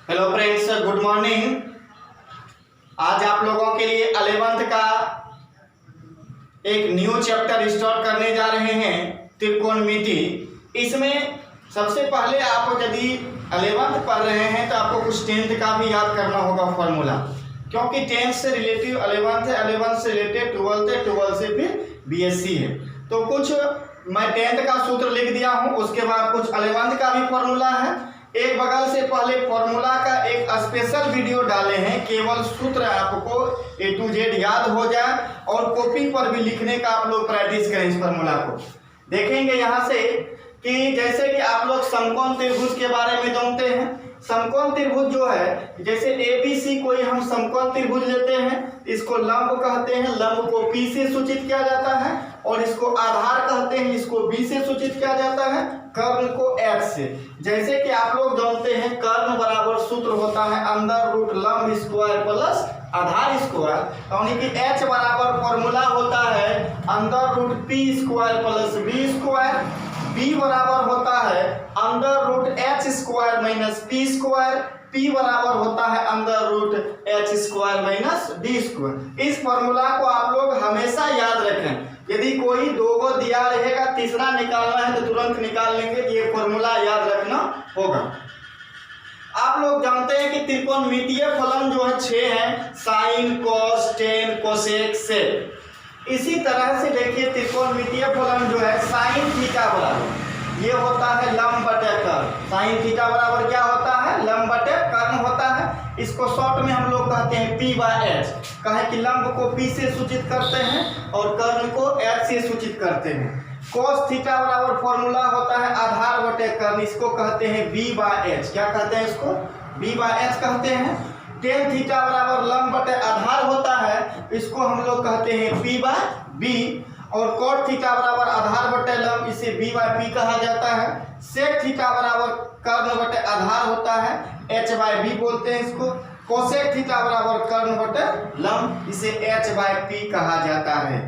Hello friends, good morning. आज आप लोगों के लिए 11th का एक न्यू चैप्टर स्टार्ट करने जा रहे हैं, त्रिकोणमिति। इसमें सबसे पहले आप यदि 11th पढ़ रहे हैं तो आपको कुछ 10th का भी याद करना होगा फॉर्मूला, क्योंकि 10th से रिलेटिव 11th है, 11th से रिलेटेड 12th है, 12th से फिर बीएससी है। तो कुछ मैं 10th का सूत्र लिख दिया हूँ, उसके बाद कुछ 11th का भी फॉर्मूला है। एक बगल से पहले फॉर्मूला का एक स्पेशल वीडियो डाले हैं, केवल सूत्र आपको A to Z याद हो जाए और कॉपी पर भी लिखने का आप लोग प्रैक्टिस करें। इस फॉर्मूला को देखेंगे यहाँ से कि जैसे कि आप लोग समकोण त्रिभुज के बारे में जानते हैं। समकोण त्रिभुज जो है, जैसे ABC कोई हम समकोण त्रिभुज लेते हैं, इसको लंब कहते हैं। लंब को P से सूचित किया जाता है और इसको आधार कहते हैं, इसको B से सूचित किया जाता है, कर्ण को H से। जैसे कि आप लोग जानते हैं, कर्ण बराबर सूत्र होता है अंडर रूट लंब स्क्वायर प्लस आधार स्क्वायर, यानी कि H बराबर फॉर्मूला होता है under root P square plus B square. B बराबर होता है under root H square minus P square. P बराबर होता है under root H square minus D square. इस फॉर्मूला को आप लोग हमेशा याद रखें। यदि कोई दो गो दिया रहेगा, तीसरा निकालना है तो तुरंत निकाल लेंगे। ये फॉर्मूला याद रखना होगा। आप लोग जानते हैं कि त्रिकोणमितीय फलन जो है 6 है, साइन, कॉस, टेन, कोसेक, सेक। इसी तरह से देखिए त्रिकोणमितीय फलन जो है साइन थीटा बराबर ये होता है लंब बटे कर्ण। साइन थीटा बराबर क्या होता है? लंब बटे कर्ण होता है। इसको शॉर्ट में हम लोग कहते हैं P/H। कहे कि लंब को P से सूचित करते हैं और कर्ण को H से सूचित करते हैं। cos थीटा बराबर फॉर्मूला होता है आधार बटे कर्ण, इसको कहते हैं B/H। क्या कहते हैं इसको? B/H कहते हैं। टेन थीटा बराबर लंब बटे आधार होता है, इसको हम लोग कहते हैं P/B। और cot थीटा बराबर आधार बटे लंब, इसे B/P कहा जाता है। sec थीटा बराबर कर्ण बटे आधार होता है, H/B बोलते हैं इसको। कोसेक थीटा बराबर कर्ण बटे लंब, इसे H/P कहा जाता है।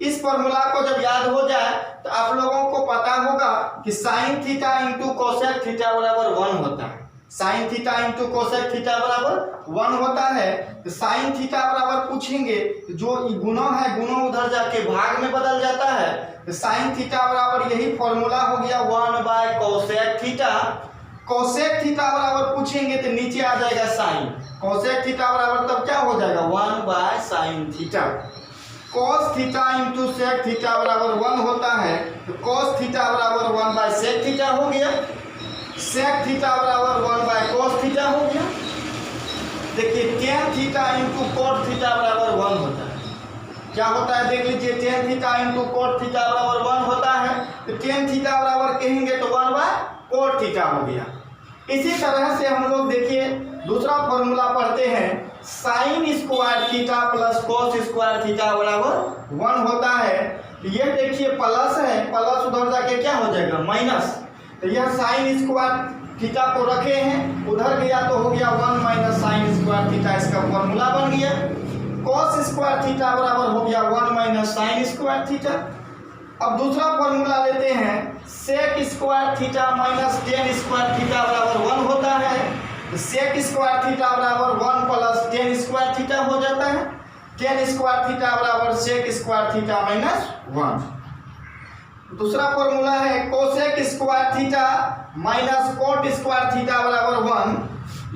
इस फॉर्मूला को जब याद हो जाए तो आप लोगों को पता होगा कि sine theta into cosec theta बराबर 1 होता है। Sine theta into cosec theta बराबर 1 होता है। तो साइन थीटा बराबर पूछेंगे, जो गुना है गुना उधर जाके भाग में बदल जाता है। तो साइन थीटा बराबर यही फॉर्मूला हो गया 1/कोसेक थीटा। कोसेक थीटा बराबर पूछेंगे तो नीचे आ जाएगा साइन। कोसेक थीटा बराबर तब क्या हो जाएगा? 1/साइन theta. cos theta into sec theta बराबर 1 होता है। तो cos थीटा बराबर 1/सेक थीटा हो गया। सेक थीटा बराबर 1/cos थीटा हो गया। देखिए tan theta into cot theta बराबर 1 होता है। क्या होता है देख लीजिए, tan theta into cot theta बराबर 1 होता है। तो tan थीटा बराबर कहेंगे तो 1/cot थीटा हो गया। इसी तरह से हम लोग देखिए दूसरा फॉर्मूला पढ़ते हैं, sine square theta plus cos square theta बराबर 1 होता है। ये देखिए प्लस है, प्लस उधर जाके क्या हो जाएगा? माइनस। तो यह साइन स्क्वायर थीटा को रखे हैं, उधर गया तो हो गया 1 माइनस साइन स्क्वायर थीटा, इसका फॉर्मूला बन गया। कॉस स्क्वायर थीटा बराबर हो गया 1 माइनस साइन स्क्वायर थीटा। अब दूसरा फॉर्मूला लेते हैं, sec square theta minus tan square theta बराबर 1 होता है। सेक स्क्वायर थीटा बराबर 1 प्लस टेन स्क्वायर थीटा हो जाता है। टेन स्क्वायर थीटा बराबर सेक स्क्वायर थीटा माइनस 1। दूसरा फॉर्मूला है cosec square theta minus cot square theta बराबर 1।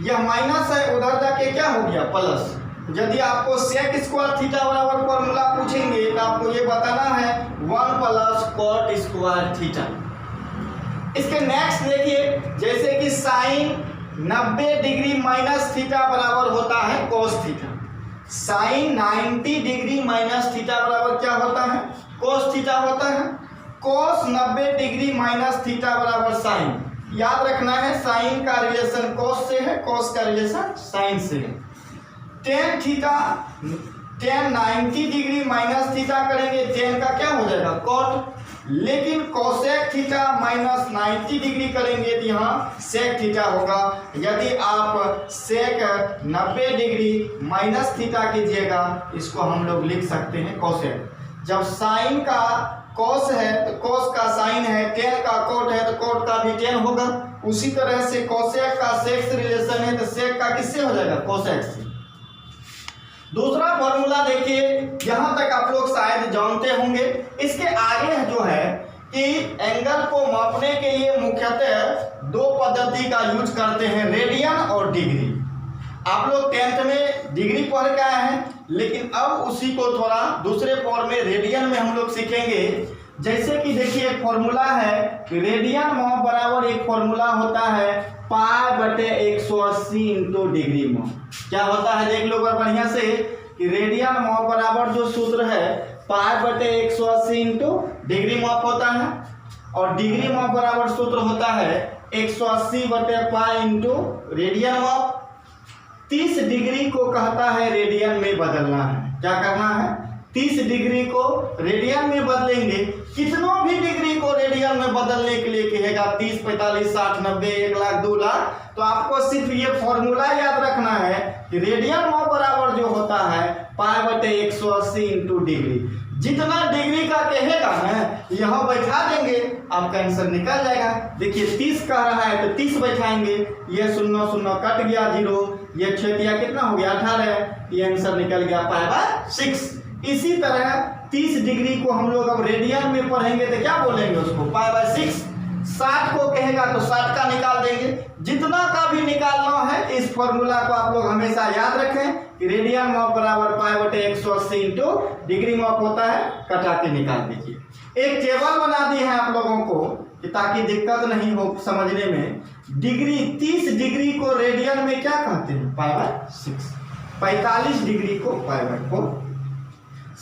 यह माइनस है, उधर जाके क्या हो गया? प्लस। यदि आपको सेक स्क्वायर थीटा बराबर फॉर्मूला पूछेंगे तो आपको ये बताना है 1 प्लस कोट स्क्वायर थीटा। इसके नेक्स्ट देखिए, जैसे कि साइन 90 डिग्री माइनस थीटा बराबर होता है cos theta. Sine 90 degree minus theta बराबर क्या होता है? कोस थीटा होता है। कोस 90 डिग्री माइनस थीटा बराबर साइन। याद रखना है, साइन का रिलेशन कोस से है, कोस का रिलेशन साइन से है। Tan theta, ten 90 degree minus theta करेंगे, टेन का क्या हो जाएगा? कॉट। लेकिन कोसेक थीटा माइनस 90 डिग्री करेंगे तो यहाँ सेक थीटा होगा। यदि आप सेक 90 डिग्री माइनस थीटा कीजिएगा, इसको हम लोग लिख सकते हैं कोसेक। जब साइन का कॉस है तो कॉस का साइन है, टेन का कोट है तो कोट का भी टेन होगा। उसी तरह से कोसेक का सेक से रिलेशन है तो किससे हो जाएगा, कोसेक से। दूसरा फॉर्मूला देखिए, यहाँ तक आप लोग शायद जानते होंगे। इसके आगे जो है कि एंगल को मापने के लिए मुख्यतः दो पद्धति का यूज करते हैं, रेडियन और डिग्री। आप लोग 10th में डिग्री पढ़ के आए हैं, लेकिन अब उसी को थोड़ा दूसरे फॉर्म में रेडियन में हम लोग सीखेंगे। जैसे कि देखिए एक फॉर्मूला है कि रेडियन माप बराबर एक फॉर्मूला होता है π/180 इंटू डिग्री माप। क्या होता है देख लो बढ़िया से कि रेडियन माप बराबर जो सूत्र है π/180 इंटू डिग्री माप होता है, और डिग्री माप बराबर सूत्र होता है 180/π इंटू रेडियन माप। 30 डिग्री को कहता है रेडियन में बदलना है। क्या करना है, 30 डिग्री को रेडियन में बदलेंगे। कितनों भी डिग्री को रेडियन में बदलने के लिए कहेगा 30, 45, 60, 90, 1 लाख, 2 लाख, तो आपको सिर्फ ये फॉर्मूला याद रखना है कि रेडियन माप बराबर जो होता है π/180 इंटू डिग्री। जितना डिग्री का कहेगा ना यहाँ बैठा देंगे, आपका आंसर निकल जाएगा। देखिए 30 कह रहा है तो 30 बैठाएंगे, ये 0 0 कट गया 0, ये छेदिया कितना हो गया 18, ये आंसर निकल गया π/6। इसी तरह 30 डिग्री को हम लोग अब रेडियन में पढ़ेंगे तो क्या बोलेंगे उसको, π/6। 60 को कहेगा तो 60 का निकाल देंगे। जितना का भी निकालना है इस फॉर्मूला को आप लोग हमेशा याद रखें कि रेडियन माप बराबर π/180 इंटू डिग्री माप होता है, कटा के निकाल दीजिए। एक टेबल बना दी है आप लोगों को कि ताकि दिक्कत नहीं हो समझने में। डिग्री 30 डिग्री को रेडियन में क्या कहते हैं, π/6। 45 डिग्री को π/4।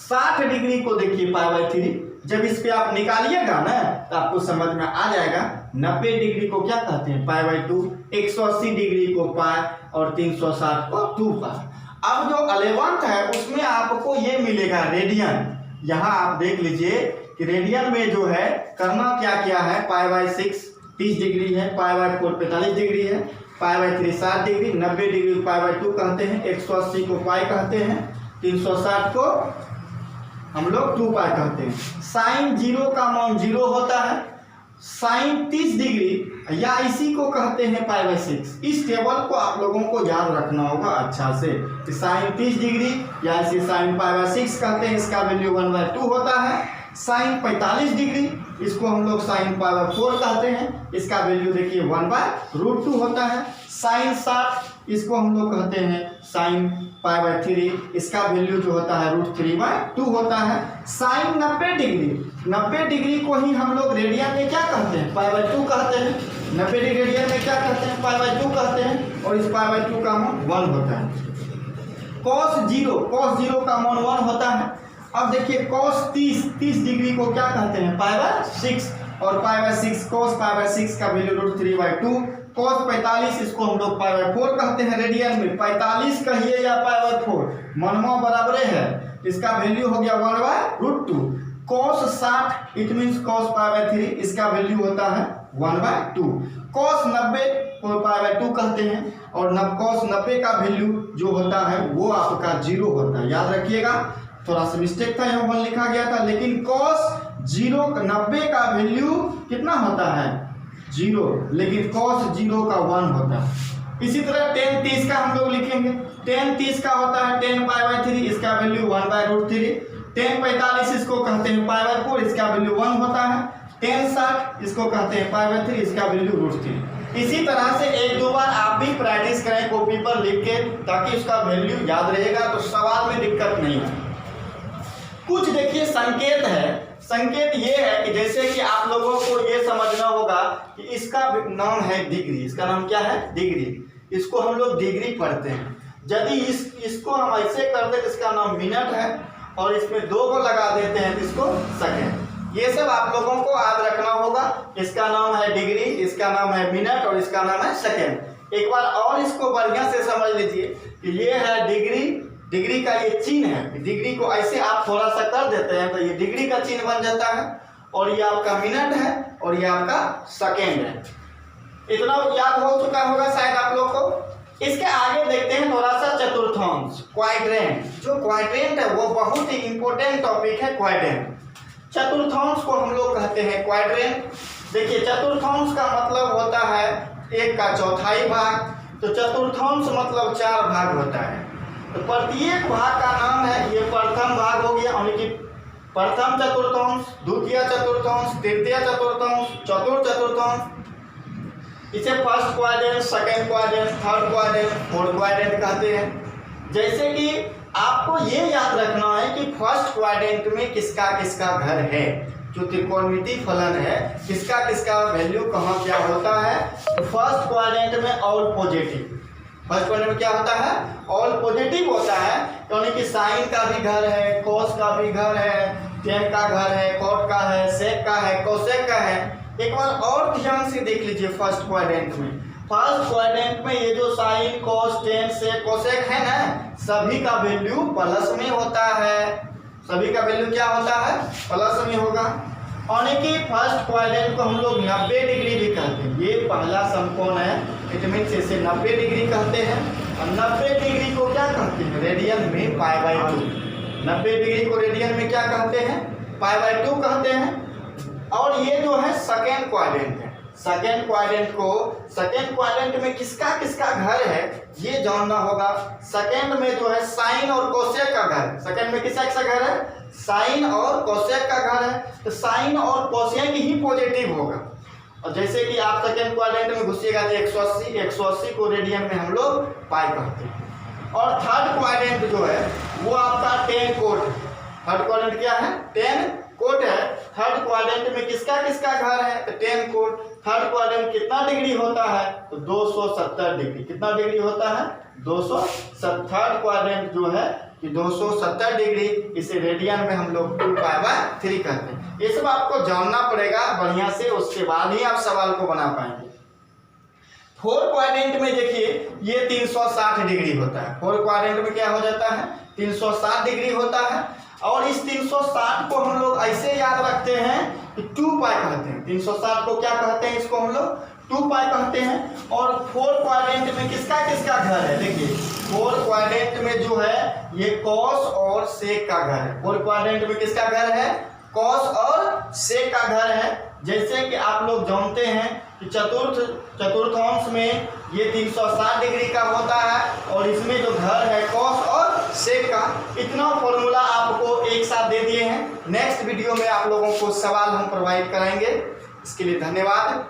60 डिग्री को देखिए π/3। जब इस पे आप निकालिएगा ना तो आपको समझ में आ जाएगा। 90 डिग्री को क्या कहते हैं, π/2। 180 डिग्री को π और 360 को 2π। अब जो 11th है उसमें आपको ये मिलेगा रेडियन। यहाँ आप देख लीजिए कि रेडियन में जो है करना क्या क्या है, π/6 30 डिग्री है, π/4 45 डिग्री है, π/3 60 डिग्री, 90 डिग्री को π/2 कहते हैं, 180 को π कहते हैं, 360 को हम लोग 2π कहते हैं। साइन 0 का मान 0 होता है। साइन 30 डिग्री या इसी को कहते हैं π/6। इस टेबल को आप लोगों को याद रखना होगा अच्छा से कि साइन 30 डिग्री या इसे साइन π/6 कहते हैं, इसका वैल्यू 1/2 होता है। साइन 45 डिग्री इसको हम लोग साइन π/4 कहते हैं, इसका वैल्यू देखिए 1/√2 होता है। साइन 60 इसको हम लोग कहते हैं साइन π/3, इसका वैल्यू जो होता है √3/2 होता है। साइन 90 डिग्री को ही हम लोग रेडियन में क्या कहते हैं, π/2 कहते हैं। 90 डिग्री रेडियन में क्या कहते हैं, π/2 कहते हैं, और इस π/2 का मान 1 होता है। cos 0 का मान 1 होता है। अब देखिए cos 30 डिग्री को क्या कहते हैं, π/6, और π/6 cos π/6 का वैल्यू √3/2। cos 45 इसको हम लोग π/4 कहते हैं रेडियन में। 45 कहिए या π/4 मनवा बराबर है, इसका वैल्यू हो गया 1/√2। cos 60 इट मींस cos π/3, इसका वैल्यू होता है 1/2। cos 90 को π/2 कहते हैं, और cos 90 का वैल्यू जो होता है वो आपका 0 होता है। याद रखिएगा, थोड़ा सा मिस्टेक था, यहाँ 1 लिखा गया था, लेकिन cos 90 का वैल्यू कितना होता है, 0, लेकिन cos 0 का 1 होता है। इसी तरह tan 30 का हम लोग लिखेंगे। tan 30 का होता है 10 π/3, इसका वैल्यू 1/√3। tan 45 इसको कहते हैं π/4, इसका वैल्यू 1 होता है। tan 60 इसको कहते हैं π/3, इसका वैल्यू √3। इसी तरह से एक दो बार आप भी प्रैक्टिस करें कॉपी पर लिख के, ताकि उसका वैल्यू याद रहेगा तो सवाल में दिक्कत नहीं है। कुछ देखिए संकेत है। संकेत ये है कि जैसे कि आप लोगों को ये समझना होगा कि इसका नाम है डिग्री। इसका नाम क्या है, डिग्री। इसको हम लोग डिग्री पढ़ते हैं। यदि इसको हम ऐसे कर दे तो इसका नाम मिनट है, और इसमें 2 को लगा देते हैं तो इसको सेकेंड। ये सब आप लोगों को याद रखना होगा। इसका नाम है डिग्री, इसका नाम है मिनट, और इसका नाम है सेकेंड। एक बार और इसको बढ़िया से समझ लीजिए कि ये है डिग्री। डिग्री का ये चिन्ह है। डिग्री को ऐसे आप थोड़ा सा कर देते हैं तो ये डिग्री का चिन्ह बन जाता है, और ये आपका मिनट है, और ये आपका सेकेंड है। इतना याद हो चुका होगा शायद आप लोग को। इसके आगे देखते हैं थोड़ा सा चतुर्थांश, क्वाड्रेंट। जो क्वाड्रेंट है वो बहुत ही इंपॉर्टेंट टॉपिक है, क्वाड्रेंट। चतुर्थांश को हम लोग कहते हैं क्वाड्रेंट। देखिए चतुर्थांश का मतलब होता है 1 का चौथाई भाग, तो चतुर्थांश मतलब 4 भाग होता है। तो प्रत्येक भाग का नाम है, ये प्रथम भाग हो गया, यानी कि प्रथम चतुर्थांश, द्वितीय चतुर्थांश, तृतीय चतुर्थांश, चतुर्थ चतुर्थांश। इसे first quadrant, second quadrant, third quadrant, fourth quadrant कहते हैं। जैसे कि आपको ये याद रखना है कि फर्स्ट क्वाड्रेंट में किसका किसका घर है, जो त्रिकोणमिति फलन है, किसका किसका वैल्यू कहाँ क्या होता है। तो फर्स्ट क्वाड्रेंट में ऑल पॉजिटिव, फर्स्ट क्वाड्रेंट में क्या होता है, ऑल पॉजिटिव होता है, यानी कि साइन का भी घर है, कॉस का भी घर है, टेन का घर है, कॉट का है, सेक का है, कोसेक का है। एक बार और ध्यान से देख लीजिए फर्स्ट क्वाड्रेंट में, फर्स्ट क्वाड्रेंट में ये जो साइन, कॉस, टेन, सेक, कोसेक है ना, सभी का वैल्यू प्लस में होता है, सभी का वैल्यू क्या होता है, प्लस में होगा। यानी कि फर्स्ट क्वाड्रेंट को हम लोग 90 डिग्री भी कहते हैं, ये पहला समकोण है, इट मीन्स इसे 90 डिग्री कहते हैं। और 90 डिग्री को क्या कहते हैं, रेडियन में π/2, 90 डिग्री को रेडियन में क्या कहते हैं, π/2 कहते हैं। और ये जो है सेकेंड क्वाड्रेंट है, सेकेंड क्वाड्रेंट को, सेकेंड क्वाड्रेंट में किसका किसका घर है ये जानना होगा। सेकेंड में जो है साइन और कोसेक का घर, सेकेंड में किसका किसका घर है, साइन और कोसेक का घर है। तो साइन और कोसेक ही पॉजिटिव होगा। और जैसे कि आप सेकेंड क्वाड्रेंट में घुसिएगा तो 180, 180 को रेडियन में हम लोग पाई कहते हैं। और थर्ड क्वाड्रेंट जो है वो आपका 10 कोट, थर्ड क्वाड्रेंट क्या है, 10 कोट है। थर्ड क्वाड्रेंट में किसका किसका घर है, तो 10 कोट। थर्ड क्वाड्रेंट कितना डिग्री होता है, तो 270 डिग्री, कितना डिग्री होता है, 270। थर्ड क्वाड्रेंट जो है कि 270 डिग्री, इसे रेडियन में हम लोग 2π/3 कहते हैं। ये सब आपको जानना पड़ेगा बढ़िया से, उसके बाद ही आप सवाल को बना पाएंगे। फोर्थ क्वाड्रेंट में देखिए ये 360 डिग्री होता है, फोर्थ क्वाड्रेंट में क्या हो जाता है, 360 डिग्री होता है। और इस 360 को हम लोग ऐसे याद रखते हैं कि 2π कहते हैं, 360 को क्या कहते हैं, इसको हम लोग 2π कहते हैं। और फोर्थ क्वाड्रेंट में किसका किसका घर है, देखिए फोर्थ क्वाड्रेंट में जो है ये कॉस और सेक का घर है, फोर्थ क्वाड्रेंट में किसका घर है, कॉस और सेक का घर है। जैसे कि आप लोग जानते हैं कि चतुर्थांश में ये 360 डिग्री का होता है, और इसमें जो घर है कॉस और सेक का। इतना फॉर्मूला आपको एक साथ दे दिए हैं। नेक्स्ट वीडियो में आप लोगों को सवाल हम प्रोवाइड कराएंगे। इसके लिए धन्यवाद।